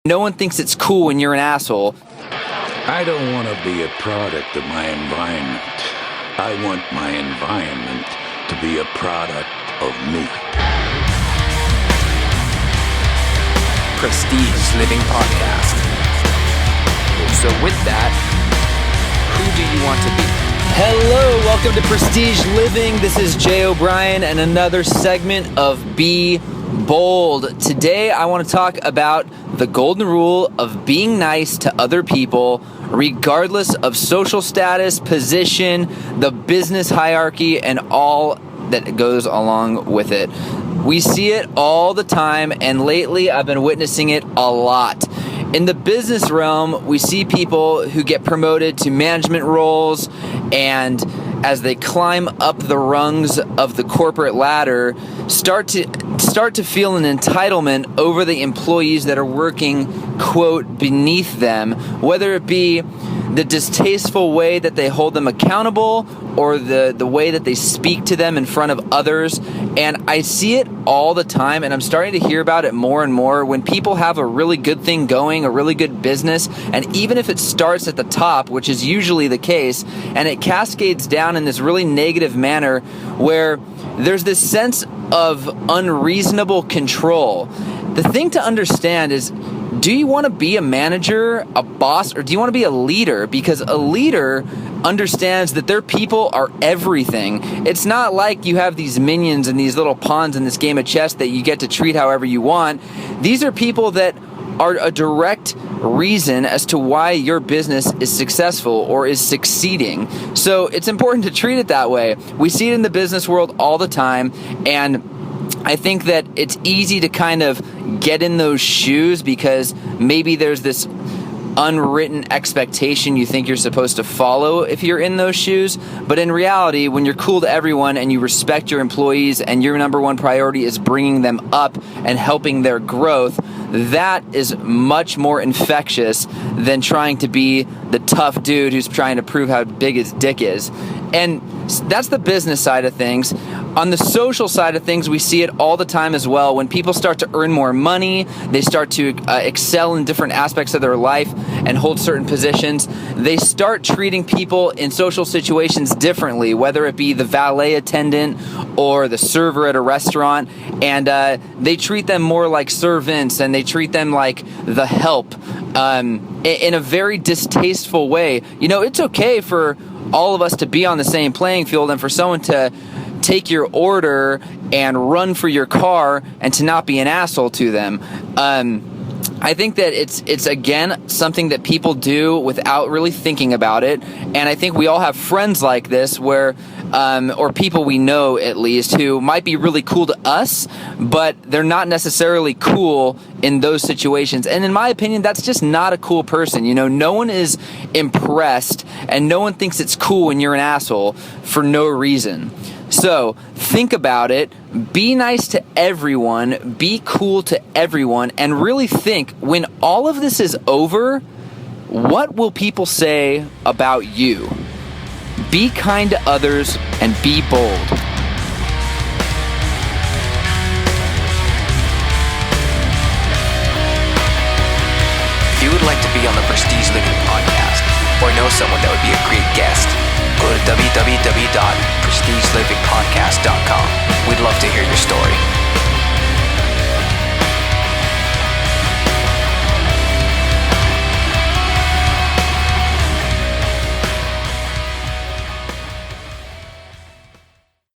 No one thinks it's cool when you're an asshole. I don't want to be a product of my environment. I want my environment to be a product of me. Prestige Living Podcast. So with that, who do you want to be? Hello, welcome to Prestige Living. This is Jay O'Brien and another segment of Be Bold. Today I want to talk about the golden rule of being nice to other people, regardless of social status, position, the business hierarchy, and all that goes along with it. We see it all the time, and lately I've been witnessing it a lot. In the business realm, we see people who get promoted to management roles, and as they climb up the rungs of the corporate ladder, start to feel an entitlement over the employees that are working, quote, beneath them, whether it be the distasteful way that they hold them accountable or the way that they speak to them in front of others. And I see it all the time, and I'm starting to hear about it more and more when people have a really good thing going, a really good business, and even if it starts at the top, which is usually the case, and it cascades down in this really negative manner where there's this sense of unreasonable control. The thing to understand is, do you want to be a manager, a boss, or do you want to be a leader? Because a leader understands that their people are everything. It's not like you have these minions and these little pawns in this game of chess that you get to treat however you want. These are people that are a direct reason as to why your business is successful or is succeeding. So it's important to treat it that way. We see it in the business world all the time, and I think that it's easy to kind of get in those shoes because maybe there's this unwritten expectation you think you're supposed to follow if you're in those shoes. But in reality, when you're cool to everyone and you respect your employees and your number one priority is bringing them up and helping their growth, that is much more infectious than trying to be the tough dude who's trying to prove how big his dick is. And that's the business side of things. On the social side of things, we see it all the time as well. When people start to earn more money, they start to excel in different aspects of their life and hold certain positions, they start treating people in social situations differently, whether it be the valet attendant or the server at a restaurant, and they treat them more like servants and they treat them like the help in a very distasteful way. You know, it's okay for all of us to be on the same playing field and for someone to take your order and run for your car and to not be an asshole to them. I think that it's again something that people do without really thinking about it, and I think we all have friends like this where or people we know at least who might be really cool to us, but they're not necessarily cool in those situations. And in my opinion, that's just not a cool person. You know, no one is impressed and no one thinks it's cool when you're an asshole for no reason. So think about it, be nice to everyone, be cool to everyone, and really think, when all of this is over, what will people say about you? Be kind to others and be bold. If you would like to be on the Prestige Living Podcast or know someone that would be a great guest, go to www.prestigelivingpodcast.com. We'd love to hear your story.